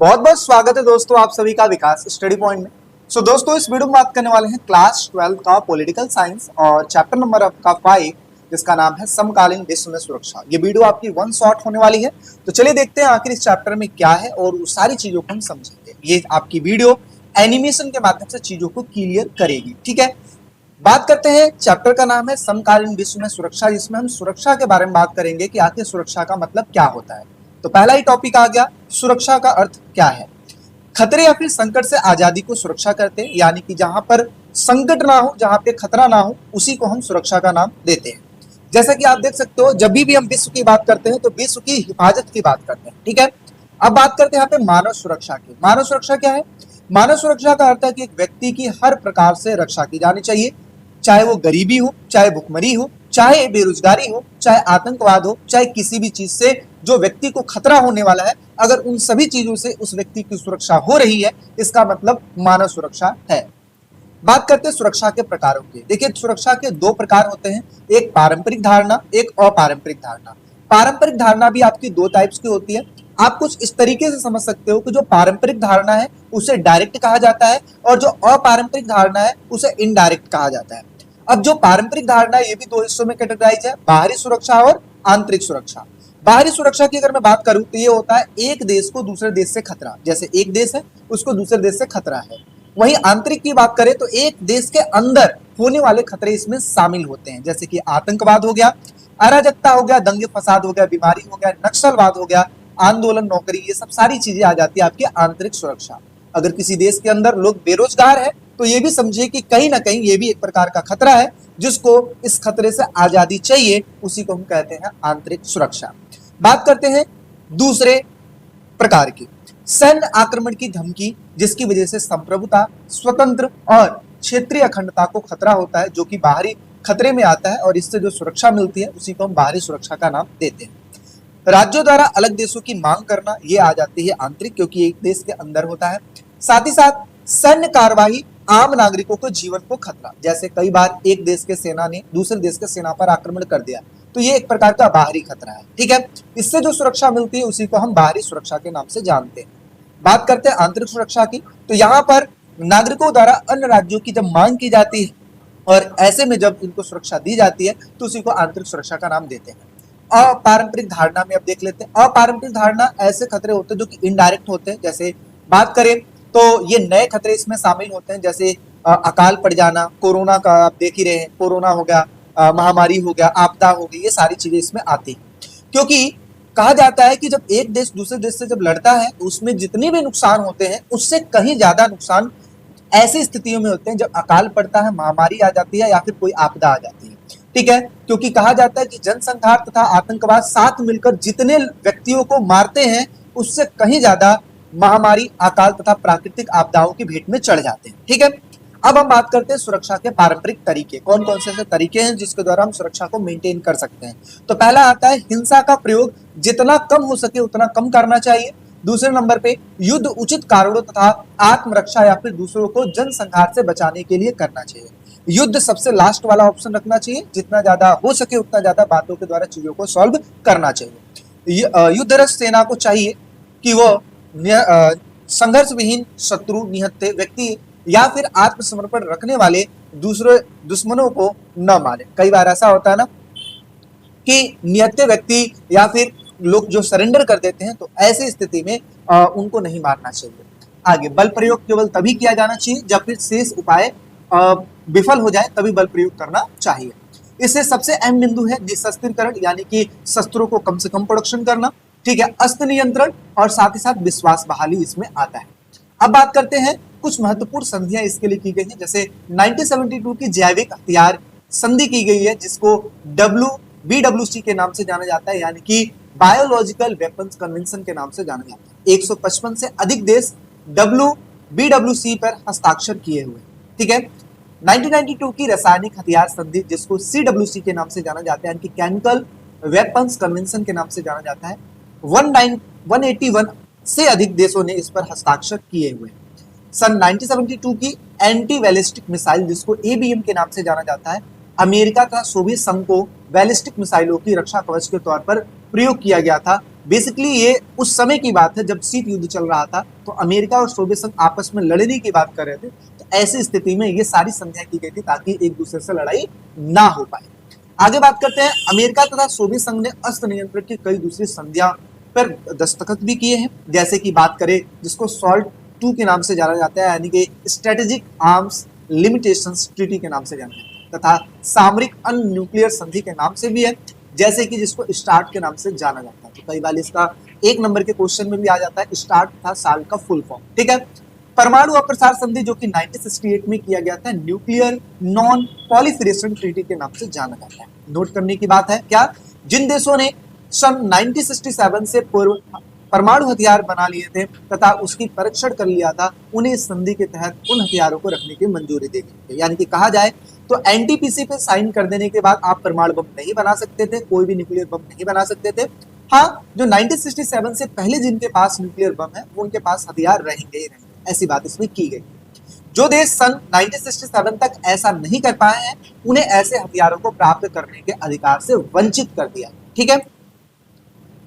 बहुत बहुत स्वागत है दोस्तों आप सभी का विकास स्टडी पॉइंट में। दोस्तों इस वीडियो में बात करने वाले हैं क्लास 12 का पॉलिटिकल साइंस और चैप्टर नंबर आपका 5 जिसका नाम है समकालीन विश्व में सुरक्षा। ये वीडियो आपकी वन शॉट होने वाली है, तो चलिए देखते हैं आखिर इस चैप्टर में क्या है और उस सारी चीजों को हम समझेंगे। ये आपकी वीडियो एनिमेशन के माध्यम से चीजों को क्लियर करेगी। ठीक है, बात करते हैं। चैप्टर का नाम है समकालीन विश्व में सुरक्षा, जिसमें हम सुरक्षा के बारे में बात करेंगे कि आखिर सुरक्षा का मतलब क्या होता है। तो पहला ही टॉपिक आ गया, सुरक्षा का अर्थ क्या है। खतरे या फिर संकट से आजादी को सुरक्षा करते हैं, यानी कि जहां पर संकट ना हो, जहां पे खतरा ना हो, उसी को हम सुरक्षा का नाम देते हैं। जैसा कि आप देख सकते हो, जब भी हम विश्व की बात करते हैं तो विश्व की हिफाजत की बात करते हैं। ठीक है, अब बात करते हैं यहाँ पे मानव सुरक्षा की। मानव सुरक्षा क्या है? मानव सुरक्षा का अर्थ है कि एक व्यक्ति की हर प्रकार से रक्षा की जानी चाहिए, चाहे वो गरीबी हो, चाहे भुखमरी हो, चाहे बेरोजगारी हो, चाहे आतंकवाद हो, चाहे किसी भी चीज से जो व्यक्ति को खतरा होने वाला है, अगर उन सभी चीजों से उस व्यक्ति की सुरक्षा हो रही है, इसका मतलब मानव सुरक्षा है। बात करते हैं सुरक्षा के प्रकारों की। देखिए, सुरक्षा के दो प्रकार होते हैं, एक पारंपरिक धारणा, एक अपारंपरिक धारणा। पारंपरिक धारणा भी आपकी दो टाइप्स की होती है। आप कुछ इस तरीके से समझ सकते हो कि जो पारंपरिक धारणा है उसे डायरेक्ट कहा जाता है और जो अपारंपरिक धारणा है उसे इनडायरेक्ट कहा जाता है। अब जो पारंपरिक धारणा है ये भी दो हिस्सों में कैटेगराइज है, बाहरी सुरक्षा और आंतरिक सुरक्षा। बाहरी सुरक्षा की अगर मैं बात करूं तो ये होता है एक देश को दूसरे देश से खतरा, जैसे एक देश है उसको दूसरे देश से खतरा है। वहीं आंतरिक की बात करें तो एक देश के अंदर होने वाले खतरे इसमें शामिल होते हैं, जैसे कि आतंकवाद हो गया, अराजकता हो गया, दंगे फसाद हो गया, बीमारी हो गया, नक्सलवाद हो गया, आंदोलन, नौकरी, ये सब सारी चीजें आ जाती है आपकी आंतरिक सुरक्षा। अगर किसी देश के अंदर लोग बेरोजगार है तो ये भी समझिए कि कहीं ना कहीं ये भी एक प्रकार का खतरा है, जिसको इस खतरे से आजादी चाहिए, उसी को हम कहते हैं आंतरिक सुरक्षा। बात करते हैं दूसरे प्रकार की, सैन्य आक्रमण की धमकी, जिसकी वजह से संप्रभुता, स्वतंत्र और क्षेत्रीय अखंडता को खतरा होता है, जो कि बाहरी खतरे में आता है और इससे जो सुरक्षा मिलती है उसी को हम बाहरी सुरक्षा का नाम देते हैं। राज्यों द्वारा अलग देशों की मांग करना, ये आ जाती है आंतरिक, क्योंकि एक देश के अंदर होता है। साथ ही साथ सैन्य कार्रवाई, आम नागरिकों को जीवन को खतरा, जैसे कई बार एक देश के सेना ने दूसरे देश के सेना पर आक्रमण कर दिया, तो ये एक प्रकार का बाहरी खतरा है। ठीक है, इससे जो सुरक्षा मिलती है उसी को हम बाहरी सुरक्षा के नाम से जानते हैं। बात करते हैं आंतरिक सुरक्षा की, तो यहाँ पर नागरिकों द्वारा अन्य राज्यों की जब मांग की जाती है और ऐसे में जब इनको सुरक्षा दी जाती है तो उसी को आंतरिक सुरक्षा का नाम देते हैं। अपारंपरिक धारणा में अब देख लेते हैं। अपारंपरिक धारणा ऐसे खतरे होते हैं जो कि इनडायरेक्ट होते हैं। जैसे बात करें तो ये नए खतरे इसमें शामिल होते हैं, जैसे अकाल पड़ जाना, कोरोना का आप देख ही रहे हैं, कोरोना हो गया, महामारी हो गया, आपदा हो गई, ये सारी चीजें इसमें आती हैं। क्योंकि कहा जाता है कि जब एक देश दूसरे देश से जब लड़ता है तो उसमें जितने भी नुकसान होते हैं उससे कहीं ज्यादा नुकसान ऐसी स्थितियों में होते हैं जब अकाल पड़ता है, महामारी आ जाती है या फिर कोई आपदा आ जाती है। ठीक है, क्योंकि कहा जाता है कि जनसंहार तथा आतंकवाद साथ मिलकर जितने व्यक्तियों को मारते हैं उससे कहीं ज्यादा महामारी, अकाल तथा प्राकृतिक आपदाओं की भेंट में चढ़ जाते हैं। ठीक है, अब हम बात करते हैं सुरक्षा के पारंपरिक तरीके। कौन कौन से ऐसे तरीके हैं जिसके द्वारा हम सुरक्षा को मेंटेन कर सकते हैं? तो पहला आता है हिंसा का प्रयोग, जितना कम हो सके उतना कम करना चाहिए। दूसरे नंबर पे युद्ध उचित कारणों तथा आत्मरक्षा या फिर दूसरों को जनसंहार से बचाने के लिए करना चाहिए। युद्ध सबसे लास्ट वाला ऑप्शन रखना चाहिए, जितना ज्यादा हो सके उतना ज्यादा बातों के द्वारा चीजों को सॉल्व करना चाहिए। युद्धरत सेना को चाहिए कि वो संघर्ष विहीन शत्रु, निहत्थे व्यक्ति या फिर आत्मसमर्पण रखने वाले दूसरे दुश्मनों को न मारे। कई बार ऐसा होता है ना कि निहत्थे व्यक्ति या फिर लोग जो सरेंडर कर देते हैं, तो ऐसी स्थिति में उनको नहीं मारना चाहिए। आगे, बल प्रयोग केवल तभी किया जाना चाहिए जब फिर शेष उपाय विफल हो जाए, तभी बल प्रयोग करना चाहिए। इससे सबसे अहम बिंदु है निशस्त्रीकरण, यानी कि शस्त्रों को कम से कम प्रोडक्शन करना। ठीक है, अस्त्र नियंत्रण और साथ ही साथ विश्वास बहाली इसमें आता है। अब बात करते हैं कुछ महत्वपूर्ण संधियां इसके लिए की गई हैं, जैसे 1972 की जैविक हथियार संधि की गई है, जिसको BWC के नाम से जाना जाता है, यानी कि बायोलॉजिकल वेपन्स कन्वेंशन के नाम से जाना जाता है। 155 से अधिक देश BWC पर हस्ताक्षर किए हुए। ठीक है, 1992 की रासायनिक हथियार संधि, जिसको CWC के नाम से जाना जाता है, यानी कि केमिकल वेपन्स कन्वेंशन के नाम से जाना जाता है, 181 से अधिक देशों ने इस पर हस्ताक्षर किए हुए। सन 1972 की एंटी बैलिस्टिक मिसाइल, जिसको ABM के नाम से जाना जाता है, अमेरिका का सोवियत संघ को बैलिस्टिक मिसाइलों की रक्षा कवच के तौर पर प्रयोग किया गया था बेसिकली ये उस समय की बात है जब शीत युद्ध चल रहा था, तो अमेरिका और सोवियत संघ आपस में लड़ने की बात कर रहे थे। तो ऐसी स्थिति में ये सारी संधियां की गई थी ताकि एक दूसरे से लड़ाई ना हो पाए। आगे बात करते हैं, अमेरिका तथा सोवियत संघ ने अस्त्र नियंत्रण की कई दूसरी संधियां पर दस्तखत भी किए हैं, जैसे कि बात करें जिसको सॉल्ट 2 के नाम से जाना जाता है, यानी कि स्ट्रेटेजिक आर्म्स लिमिटेशंस ट्रीटी के नाम से जाना जाता है, तथा सामरिक अनन्यूक्लियर संधि के नाम से भी है, जैसे कि जिसको स्टार्ट के नाम से जाना जाता है। तो कई बार इसका 1 नंबर के क्वेश्चन में भी आ जाता है, स्टार्ट था साल का फुल फॉर्म, ठीक है। परमाणु अप्रसार संधि जो कि 1968 में किया गया था, न्यूक्लियर नॉन पॉलिफरेशन ट्रीटी के नाम से जाना जाता है। नोट करने की बात है क्या, जिन देशों ने सन 1967 से पूर्व परमाणु हथियार बना लिए थे तथा उसकी परीक्षण कर लिया था, उन्हें इस संधि के तहत उन हथियारों को रखने की मंजूरी दे दी थी। यानी कि कहा जाए तो एनटीपीसी पे साइन कर देने के बाद आप परमाणु बम नहीं बना सकते थे, कोई भी न्यूक्लियर बम नहीं बना सकते थे। हाँ, जो 1967 से पहले जिनके पास न्यूक्लियर बम है वो उनके पास हथियार रहेंगे ही रहेंगे, ऐसी बात इसमें की गई। जो देश सन 1967 तक ऐसा नहीं कर पाए हैं, उन्हें ऐसे हथियारों को प्राप्त करने के अधिकार से वंचित कर दिया, ठीक है।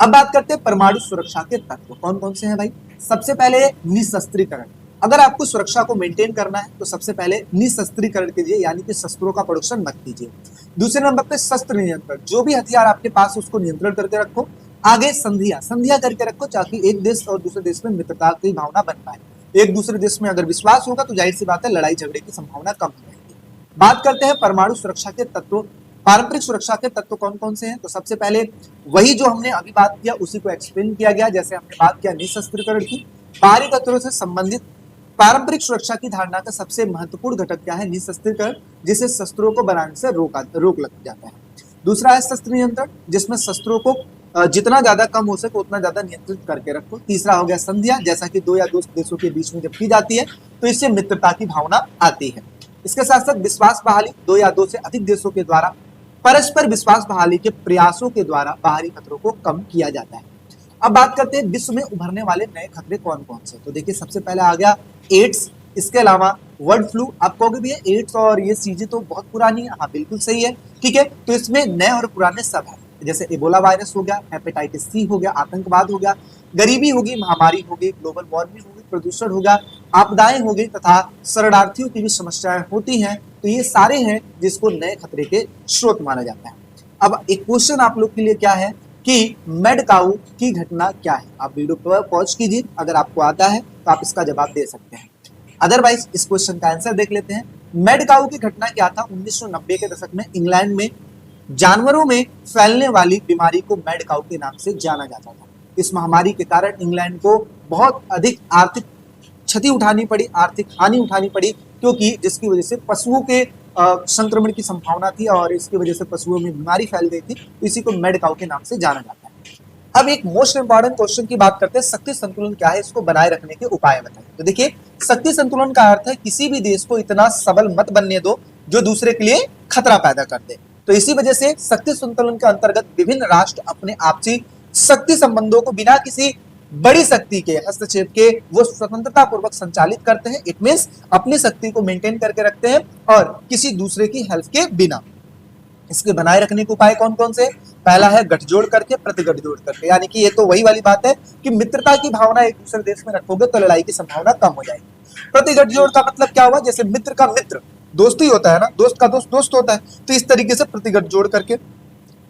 अब बात करते हैं परमाणु सुरक्षा के तत्व कौन कौन से हैं भाई। सबसे पहले निशस्त्रीकरण। अगर आपको सुरक्षा को मेंटेन करना है तो सबसे पहले निशस्त्रीकरण कीजिए, यानी कि शस्त्रों का प्रोडक्शन मत कीजिए। दूसरे नंबर पे शस्त्र नियंत्रण, जो भी हथियार आपके पास उसको नियंत्रण करके रखो। आगे संधियां करके रखो ताकि एक देश और दूसरे देश में मित्रता की भावना बन पाए। एक दूसरे देश में अगर विश्वास होगा तो जाहिर सी बात है लड़ाई झगड़े की संभावना कम हो जाएगी। बात करते हैं परमाणु सुरक्षा के तत्व। पारंपरिक सुरक्षा के तत्व कौन कौन से हैं, तो सबसे पहले वही जो हमने अभी बात किया उसी को एक्सप्लेन किया गया। जैसे हमने बात किया निशस्त्रीकरण की, बाहरी खतरों से संबंधित पारंपरिक सुरक्षा की धारणा का सबसे महत्वपूर्ण घटक क्या है, निशस्त्रीकरण, जिसे शस्त्रों को बनाने से रोक लग जाता है। दूसरा है शस्त्र नियंत्रण, जिसमें शस्त्रों को जितना ज्यादा कम हो सके उतना ज्यादा नियंत्रित करके रखो। तीसरा हो गया संधियां, जैसा कि 2 या 2 देशों के बीच में जब की जाती है तो इससे मित्रता की भावना आती है। इसके साथ साथ विश्वास बहाली, 2 या 2 से अधिक देशों के द्वारा परस्पर विश्वास बहाली के प्रयासों के द्वारा बाहरी खतरों को कम किया जाता है। अब बात करते हैं विश्व में उभरने वाले नए खतरे कौन कौन से। तो देखिए सबसे पहले आ गया एड्स, इसके अलावा बर्ड फ्लू। आप कहोगे भी एड्स और ये चीजें तो बहुत पुरानी है, हाँ बिल्कुल सही है, ठीक है। तो इसमें नए और पुराने सब है, जैसे इबोला वायरस हो गया, हेपेटाइटिस सी हो गया, आतंकवाद हो गया, गरीबी होगी, महामारी होगी, ग्लोबल वार्मिंग होगी, प्रदूषण होगा, आपदाएं होगी तथा शरणार्थियों की भी समस्याएं होती हैं। तो ये सारे हैं जिसको नए खतरे के स्रोत माना जाता है। अब एक क्वेश्चन आप लोग के लिए क्या है कि मैडकाउ की घटना क्या है। आप वीडियो पर पॉज कीजिए, अगर आपको आता है तो आप इसका जवाब दे सकते हैं, अदरवाइज इस क्वेश्चन का आंसर देख लेते हैं। मैडकाउ की घटना क्या था, 1990 के दशक में इंग्लैंड में जानवरों में फैलने वाली बीमारी को मैडकाउ के नाम से जाना जाता था। इस महामारी के कारण इंग्लैंड को बहुत अधिक आर्थिक क्षति उठानी पड़ी, आर्थिक हानि उठानी पड़ी, क्योंकि जिसकी वजह से पशुओं के संक्रमण की संभावना थी और इसकी वजह से पशुओं में बीमारी फैल गई थी। तो इसी को मैडकाउ के नाम से जाना जाता है। अब एक मोस्ट इंपॉर्टेंट क्वेश्चन की बात करते हैं, शक्ति संतुलन क्या है, इसको बनाए रखने के उपाय बताइए। तो देखिए शक्ति संतुलन का अर्थ है किसी भी देश को इतना सबल मत बनने दो जो दूसरे के लिए खतरा पैदा कर दे। तो इसी वजह से शक्ति संतुलन के अंतर्गत विभिन्न राष्ट्र अपने आपसी शक्ति संबंधों को बिना किसी बड़ी शक्ति के हस्तक्षेप के वो स्वतंत्रता पूर्वक संचालित करते हैं। इट मींस अपनी शक्ति को मेंटेन करके रखते हैं और किसी दूसरे की हेल्प के बिना। इसके बनाए रखने के उपाय कौन कौन से, पहला है गठजोड़ करके, प्रति गठजोड़ करके, यानी कि ये तो वही वाली बात है कि मित्रता की भावना एक दूसरे देश में रखोगे तो लड़ाई की संभावना कम हो जाएगी। प्रति गठजोड़ का मतलब क्या हुआ, जैसे मित्र का मित्र दोस्त ही होता है ना, दोस्त का दोस्त दोस्त होता है, तो इस तरीके से प्रति गठजोड़ करके।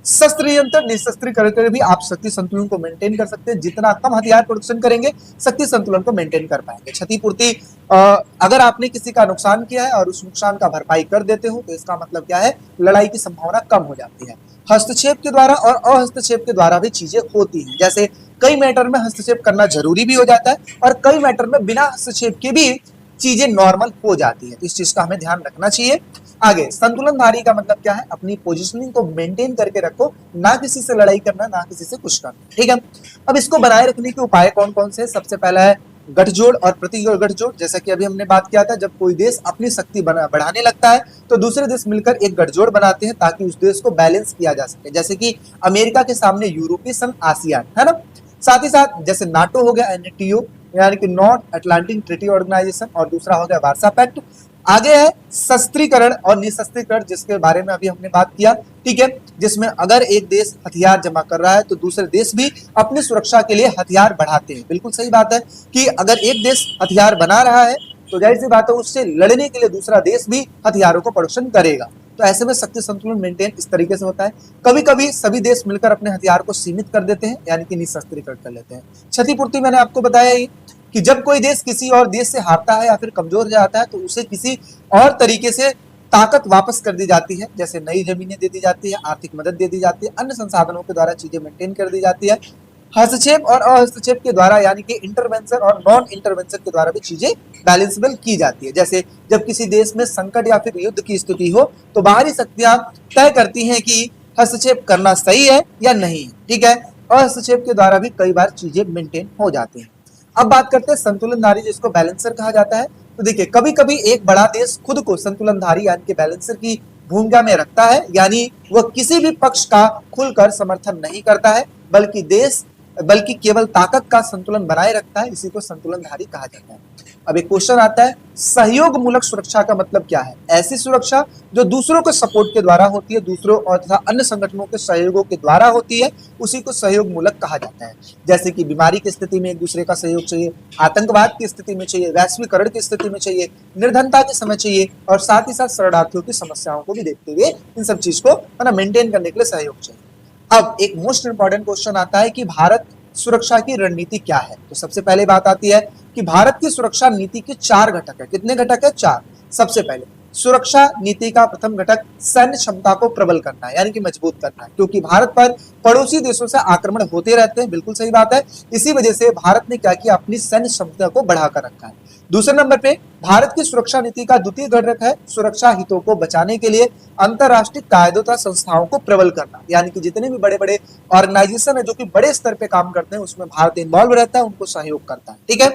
शस्त्र नियंत्रण, निशस्त्रीकरण करके भी आप शक्ति संतुलन को मेंटेन कर सकते हैं। जितना कम हथियार प्रोडक्शन करेंगे शक्ति संतुलन को मेंटेन कर पाएंगे। क्षतिपूर्ति, अगर आपने किसी का नुकसान किया है और उस नुकसान का भरपाई कर देते हो तो इसका मतलब क्या है, लड़ाई की संभावना कम हो जाती है। हस्तक्षेप के द्वारा और अहस्तक्षेप के द्वारा भी चीजें होती हैं, जैसे कई मैटर में हस्तक्षेप करना जरूरी भी हो जाता है और कई मैटर में बिना हस्तक्षेप के भी चीजें नॉर्मल हो जाती है। तो इस चीज का हमें ध्यान रखना चाहिए। आगे संतुलनधारी का मतलब क्या है, अपनी पोजीशनिंग को मेंटेन करके रखो, ना किसी से लड़ाई करना ना किसी से कुछ करना, ठीक है। अब इसको बनाए रखने के उपाय कौन कौन से, सबसे पहला है गठजोड़ और प्रति गठजोड़। जैसा कि अभी हमने बात किया था, जब कोई देश अपनी शक्ति बढ़ाने लगता है तो दूसरे देश मिलकर एक गठजोड़ बनाते हैं ताकि उस देश को बैलेंस किया जा सके, जैसे कि अमेरिका के सामने यूरोपीय संघ, आसियान, है ना। साथ ही साथ जैसे नाटो हो गया, एनएटीओ यानी कि नॉर्थ अटलांटिक ट्रीटी ऑर्गेनाइजेशन, और दूसरा हो गया वार्सा पैक्ट। आगे है शस्त्रीकरण और निशस्त्रीकरण, जिसके बारे में अभी हमने बात किया, ठीक है, जिसमें अगर एक देश हथियार जमा कर रहा है तो दूसरे देश भी अपनी सुरक्षा के लिए हथियार बढ़ाते हैं। बिल्कुल सही बात है कि अगर एक देश हथियार बना रहा है तो जाहिर सी बात है उससे लड़ने के लिए दूसरा देश भी हथियारों को प्रोडक्शन करेगा। तो ऐसे में शक्ति संतुलन मेंटेन इस तरीके से होता है। कभी कभी सभी देश मिलकर अपने हथियार को सीमित कर देते हैं, यानी कि निशस्त्रीकरण कर लेते हैं। क्षतिपूर्ति मैंने आपको बताया ही कि जब कोई देश किसी और देश से हारता है या फिर कमजोर जाता है तो उसे किसी और तरीके से ताकत वापस कर दी जाती है, जैसे नई जमीनें दे दी जाती है, आर्थिक मदद दे दी जाती है, अन्य संसाधनों के द्वारा चीजें मेंटेन कर दी जाती है। हस्तक्षेप और अहस्तक्षेप के द्वारा, यानी कि इंटरवेंशन और नॉन इंटरवेंशन के द्वारा भी चीजें बैलेंसेबल की जाती है। जैसे जब किसी देश में संकट या फिर युद्ध की स्थिति हो तो बाहरी शक्तियां तय करती हैं कि हस्तक्षेप करना सही है या नहीं, ठीक है। हस्तक्षेप के द्वारा भी कई बार चीजें मेंटेन हो जाती हैं। अब बात करते हैं संतुलनधारी, जिसको बैलेंसर कहा जाता है। तो देखिए कभी कभी एक बड़ा देश खुद को संतुलनधारी यानी कि बैलेंसर की भूमिका में रखता है, यानी वह किसी भी पक्ष का खुलकर समर्थन नहीं करता है बल्कि केवल ताकत का संतुलन बनाए रखता है। इसी को संतुलनधारी कहा जाता है। अब एक क्वेश्चन आता है, सहयोग मूलक सुरक्षा का मतलब क्या है? ऐसी सुरक्षा जो दूसरों के सपोर्ट के द्वारा होती है, दूसरों और तथा अन्य संगठनों के सहयोगों के द्वारा होती है, उसी को सहयोग मूलक कहा जाता है। जैसे कि बीमारी की स्थिति में एक दूसरे का सहयोग चाहिए, आतंकवाद की स्थिति में चाहिए, वैश्वीकरण की स्थिति में चाहिए, निर्धनता के समय चाहिए, और साथ ही साथ शरणार्थियों की समस्याओं को भी देखते हुए इन सब चीज को मेंटेन करने के लिए सहयोग चाहिए। अब एक मोस्ट इंपॉर्टेंट क्वेश्चन आता है कि भारत सुरक्षा की रणनीति क्या है? तो सबसे पहले बात आती है कि भारत की सुरक्षा नीति के 4 घटक है। कितने घटक है? 4। सबसे पहले सुरक्षा नीति का प्रथम घटक सैन्य क्षमता को प्रबल करना है, यानी कि मजबूत करना है, क्योंकि भारत पर पड़ोसी देशों से आक्रमण होते रहते हैं। बिल्कुल सही बात है। इसी वजह से भारत ने क्या किया, अपनी सैन्य क्षमता को बढ़ाकर रखा है। दूसरे नंबर पे भारत की सुरक्षा नीति का द्वितीय घटक है सुरक्षा हितों को बचाने के लिए अंतरराष्ट्रीय कायदों तथा संस्थाओं को प्रबल करना, यानी कि जितने भी बड़े बड़े ऑर्गेनाइजेशन है जो कि बड़े स्तर पे काम करते हैं उसमें भारत इन्वॉल्व रहता है, उनको सहयोग करता है, ठीक है।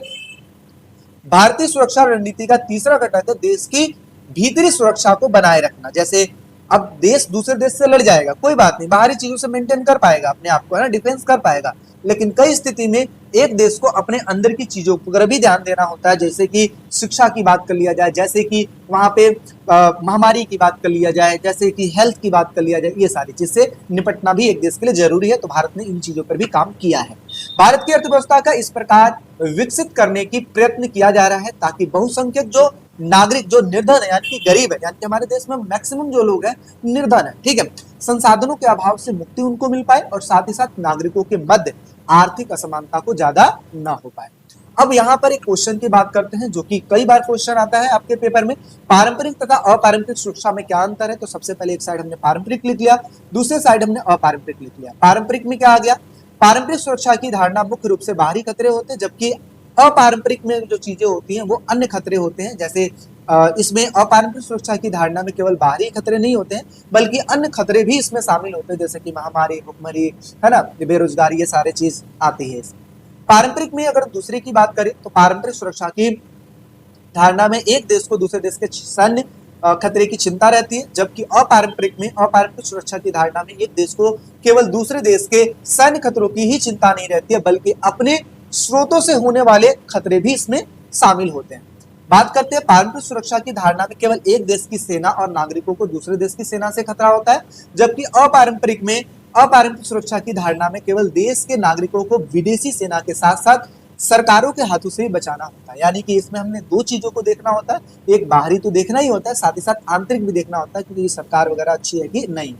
भारतीय सुरक्षा रणनीति का तीसरा घटक है देश की भीतरी सुरक्षा को बनाए रखना। जैसे अब देश दूसरे देश से लड़ जाएगा, कोई बात नहीं, बाहरी चीजों से मेंटेन कर पाएगा अपने आप को, है ना, डिफेंस कर पाएगा, लेकिन कई स्थिति में एक देश को अपने अंदर की चीजों पर भी ध्यान देना होता है। जैसे कि शिक्षा की बात कर लिया जाए, जैसे कि वहां पे महामारी की बात कर लिया जाए, जैसे कि हेल्थ की बात कर लिया जाए, ये सारी चीज से निपटना भी एक देश के लिए जरूरी है। तो भारत ने इन चीजों पर भी काम किया है। भारत की अर्थव्यवस्था का इस प्रकार विकसित करने की प्रयत्न किया जा रहा है ताकि बहुसंख्यक जो नागरिक जो निर्धन है, यानी कि गरीब है, यानी कि हमारे देश में मैक्सिमम जो लोग हैं निर्धन है, ठीक है, संसाधनों के अभाव से मुक्ति उनको मिल पाए और साथ ही साथ नागरिकों के मध्य आर्थिक असमानता को ज्यादा ना हो पाए। अब यहाँ पर एक क्वेश्चन की बात करते हैं जो कि कई बार क्वेश्चन आता है आपके पेपर में, पारंपरिक तथा अपारंपरिक सुरक्षा में क्या अंतर है? तो सबसे पहले एक साइड हमने पारंपरिक लिख लिया, दूसरे साइड हमने अपारंपरिक लिख लिया। पारंपरिक में क्या आ गया? पारंपरिक सुरक्षा की धारणा मुख्य रूप से बाहरी खतरे होते हैं, जबकि अपारंपरिक में जो चीजें होती हैं वो अन्य खतरे होते हैं। जैसे इसमें अपारंपरिक सुरक्षा की धारणा में केवल बाहरी खतरे नहीं होते हैं बल्कि अन्य खतरे भी इसमें शामिल होते हैं, जैसे कि महामारी, भुखमरी, है ना, बेरोजगारी, ये सारे चीज आती है। पारंपरिक में अगर दूसरे की बात करें तो पारंपरिक सुरक्षा की धारणा में एक देश को दूसरे देश के सैन्य खतरे की चिंता रहती है, जबकि अपारंपरिक सुरक्षा की धारणा में एक देश को केवल दूसरे देश के सैन्य खतरों की ही चिंता नहीं रहती है बल्कि अपने स्रोतों से होने वाले खतरे भी इसमें शामिल होते हैं। बात करते हैं पारंपरिक सुरक्षा की धारणा में केवल एक देश की सेना और नागरिकों को दूसरे देश की सेना से खतरा होता है, जबकि अपारंपरिक सुरक्षा की धारणा में केवल देश के नागरिकों को विदेशी सेना के साथ साथ सरकारों के हाथों से भी बचाना होता है। यानी कि इसमें हमने दो चीजों को देखना होता है, एक बाहरी तो देखना ही होता है, साथ ही साथ आंतरिक भी देखना होता है कि ये सरकार वगैरह अच्छी है कि नहीं।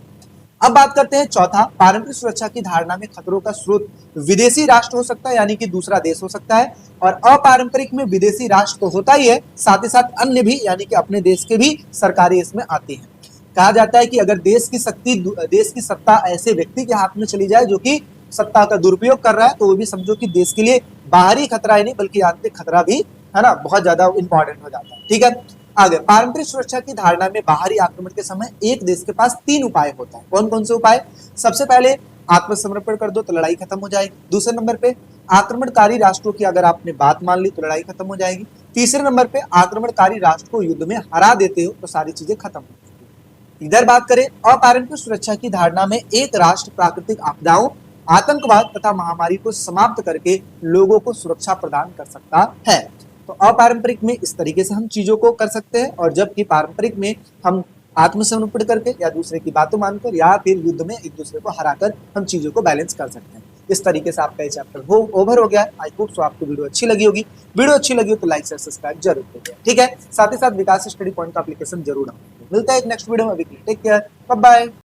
अब बात करते हैं चौथा, पारंपरिक सुरक्षा की धारणा में खतरों का स्रोत विदेशी राष्ट्र हो सकता है, यानी कि दूसरा देश हो सकता है, और अपारंपरिक में विदेशी राष्ट्र तो होता ही है, साथ ही साथ अन्य भी, यानी कि अपने देश के भी सरकारें इसमें आती हैं। कहा जाता है कि अगर देश की सत्ता ऐसे व्यक्ति के हाथ में चली जाए जो कि सत्ता का दुरुपयोग कर रहा है, तो वो भी समझो कि देश के लिए बाहरी खतरा ही नहीं बल्कि आंतरिक खतरा भी, है ना, बहुत ज्यादा इंपॉर्टेंट हो जाता है, ठीक है। आगे, पारंपरिक सुरक्षा की धारणा में बाहरी आक्रमण के समय एक देश के पास 3 उपाय होता है। कौन कौन से उपाय? सबसे पहले आत्मसमर्पण कर दो तो लड़ाई खत्म हो जाएगी। दूसरे नंबर पे आक्रमणकारी राष्ट्रों की अगर आपने बात मान ली तो लड़ाई खत्म हो जाएगी। तीसरे नंबर पे आक्रमणकारी राष्ट्र को युद्ध में हरा देते हो तो सारी चीजें खत्म हो जाएगी। इधर बात करें अपारंपरिक सुरक्षा की धारणा में एक राष्ट्र प्राकृतिक आपदाओं, आतंकवाद तथा महामारी को समाप्त करके लोगों को सुरक्षा प्रदान कर सकता है। तो अपारंपरिक में इस तरीके से हम चीजों को कर सकते हैं, और जबकि पारंपरिक में हम आत्मसमर्पण करके या दूसरे की बातों मानकर या फिर युद्ध में एक दूसरे को हराकर हम चीजों को बैलेंस कर सकते हैं। इस तरीके से आपका ये चैप्टर ओवर हो गया है। आई होप सो आपको वीडियो अच्छी लगी होगी। वीडियो अच्छी लगी हो तो लाइक शेयर सब्सक्राइब जरूर करिए, ठीक है। साथ ही साथ विकास स्टडी पॉइंट का एप्लीकेशन जरूर डाउनलोड करिए। मिलता है एक नेक्स्ट वीडियो में। Take care, bye bye.